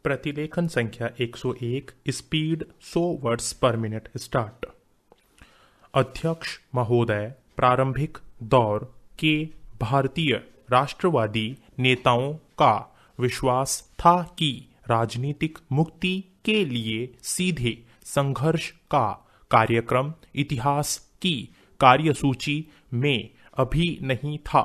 प्रतिलेखन संख्या 101, speed 100 words पर मिनट स्टार्ट। अध्यक्ष महोदय, प्रारंभिक दौर के भारतीय राष्ट्रवादी नेताओं का विश्वास था कि राजनीतिक मुक्ति के लिए सीधे संघर्ष का कार्यक्रम इतिहास की कार्यसूची में अभी नहीं था।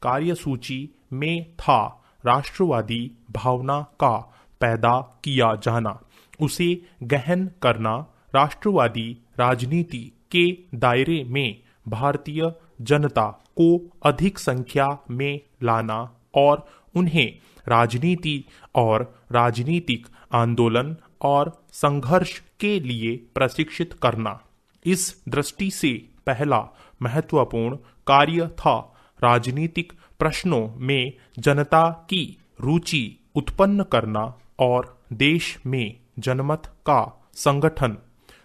कार्यसूची में था राष्ट्रवादी भावना का पैदा किया जाना, उसे गहन करना, राष्ट्रवादी राजनीति के दायरे में भारतीय जनता को अधिक संख्या में लाना और उन्हें राजनीति और राजनीतिक आंदोलन और संघर्ष के लिए प्रशिक्षित करना। इस दृष्टि से पहला महत्वपूर्ण कार्य था राजनीतिक प्रश्नों में जनता की रुचि उत्पन्न करना और देश में जनमत का संगठन।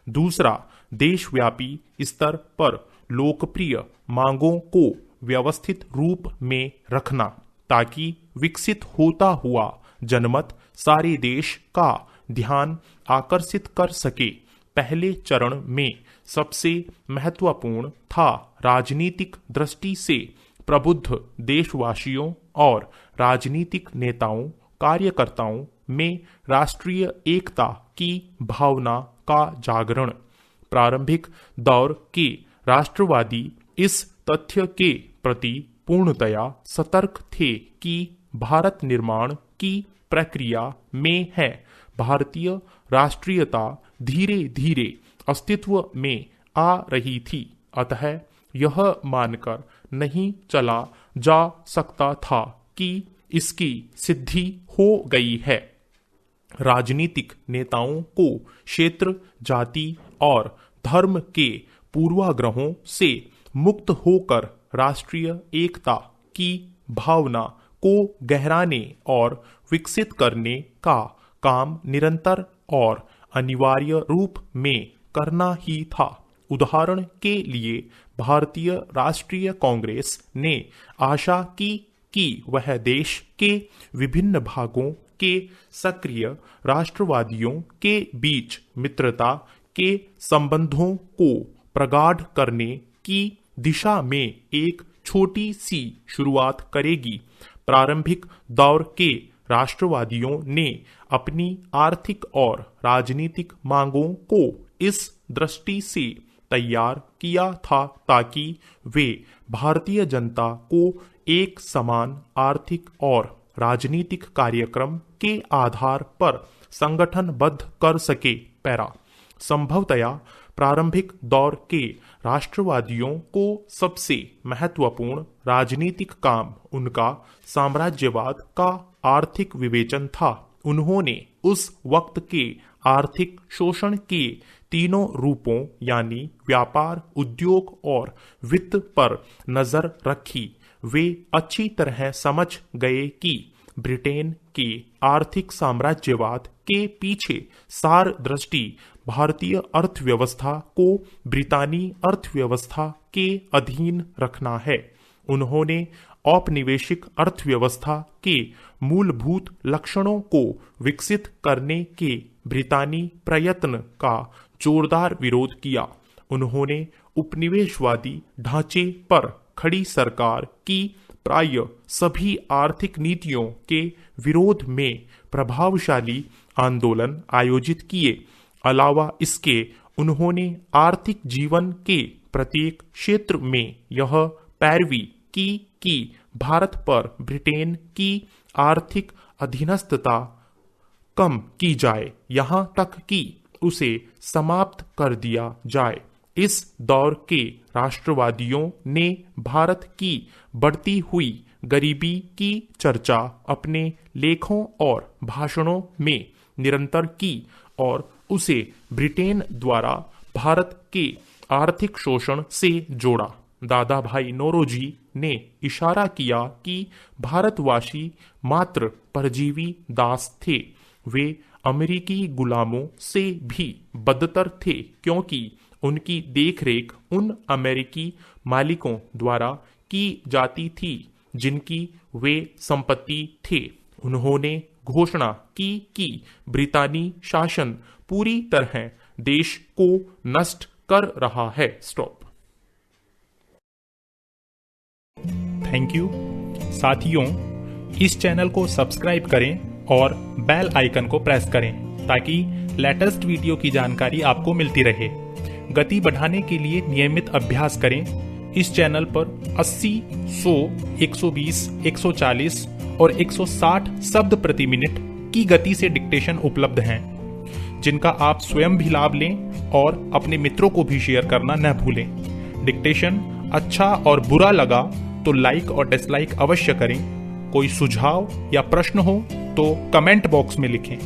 दूसरा, देशव्यापी स्तर पर लोकप्रिय मांगों को व्यवस्थित रूप में रखना ताकि विकसित होता हुआ जनमत सारे देश का ध्यान आकर्षित कर सके। पहले चरण में सबसे महत्वपूर्ण था राजनीतिक दृष्टि से प्रबुद्ध देशवासियों और राजनीतिक नेताओं कार्यकर्ताओं में राष्ट्रीय एकता की भावना का जागरण। प्रारंभिक दौर के राष्ट्रवादी इस तथ्य के प्रति पूर्णतया सतर्क थे कि भारत निर्माण की प्रक्रिया में है भारतीय राष्ट्रीयता धीरे धीरे अस्तित्व में आ रही थी, अतः यह मानकर नहीं चला जा सकता था कि इसकी सिद्धि हो गई है। राजनीतिक नेताओं को क्षेत्र, जाति और धर्म के पूर्वाग्रहों से मुक्त होकर राष्ट्रीय एकता की भावना को गहराने और विकसित करने का काम निरंतर और अनिवार्य रूप में करना ही था। उदाहरण के लिए भारतीय राष्ट्रीय कांग्रेस ने आशा की कि वह देश के विभिन्न भागों के सक्रिय राष्ट्रवादियों के बीच मित्रता के संबंधों को प्रगाढ़ करने की दिशा में एक छोटी सी शुरुआत करेगी। प्रारंभिक दौर के राष्ट्रवादियों ने अपनी आर्थिक और राजनीतिक मांगों को इस दृष्टि से तैयार किया था ताकि वे भारतीय जनता को एक समान आर्थिक और राजनीतिक कार्यक्रम के आधार पर संगठनबद्ध कर सके। पैरा संभवतया प्रारंभिक दौर के राष्ट्रवादियों को सबसे महत्वपूर्ण राजनीतिक काम उनका साम्राज्यवाद का आर्थिक विवेचन था। उन्होंने उस वक्त के आर्थिक शोषण के तीनों रूपों यानी व्यापार, उद्योग और वित्त पर नजर रखी। वे अच्छी तरह समझ गए कि ब्रिटेन के आर्थिक साम्राज्यवाद के पीछे सार दृष्टि भारतीय अर्थव्यवस्था को ब्रितानी अर्थव्यवस्था के अधीन रखना है। उन्होंने औपनिवेशिक अर्थव्यवस्था के मूलभूत लक्षणों को विकसित करने के ब्रितानी प्रयत्न का जोरदार विरोध किया। उन्होंने उपनिवेशवादी ढांचे पर खड़ी सरकार की प्राय सभी आर्थिक नीतियों के विरोध में प्रभावशाली आंदोलन आयोजित किए। अलावा इसके उन्होंने आर्थिक जीवन के प्रत्येक क्षेत्र में यह पैरवी की कि भारत पर ब्रिटेन की आर्थिक अधीनस्थता कम की जाए, यहाँ तक कि उसे समाप्त कर दिया जाए। इस दौर के राष्ट्रवादियों ने भारत की बढ़ती हुई गरीबी की चर्चा अपने लेखों और भाषणों में निरंतर की और उसे ब्रिटेन द्वारा भारत के आर्थिक शोषण से जोड़ा। दादा भाई नौरोजी ने इशारा किया कि भारतवासी मात्र परजीवी दास थे। वे अमेरिकी गुलामों से भी बदतर थे क्योंकि उनकी देखरेख उन अमेरिकी मालिकों द्वारा की जाती थी जिनकी वे संपत्ति थे। उन्होंने घोषणा कि ब्रितानी शासन पूरी तरह देश को नष्ट कर रहा है। स्टॉप। Thank you. साथियों, इस चैनल को सब्सक्राइब करें और बेल आइकन को प्रेस करें ताकि लेटेस्ट वीडियो की जानकारी आपको मिलती रहे। गति बढ़ाने के लिए नियमित अभ्यास करें। इस चैनल पर 80, 100, 120, 140 और 160 शब्द प्रति मिनट की गति से डिक्टेशन उपलब्ध हैं, जिनका आप स्वयं भी लाभ लें और अपने मित्रों को भी शेयर करना न भूलें। डिक्टेशन अच्छा और बुरा लगा तो लाइक और डिसलाइक अवश्य करें। कोई सुझाव या प्रश्न हो तो कमेंट बॉक्स में लिखें।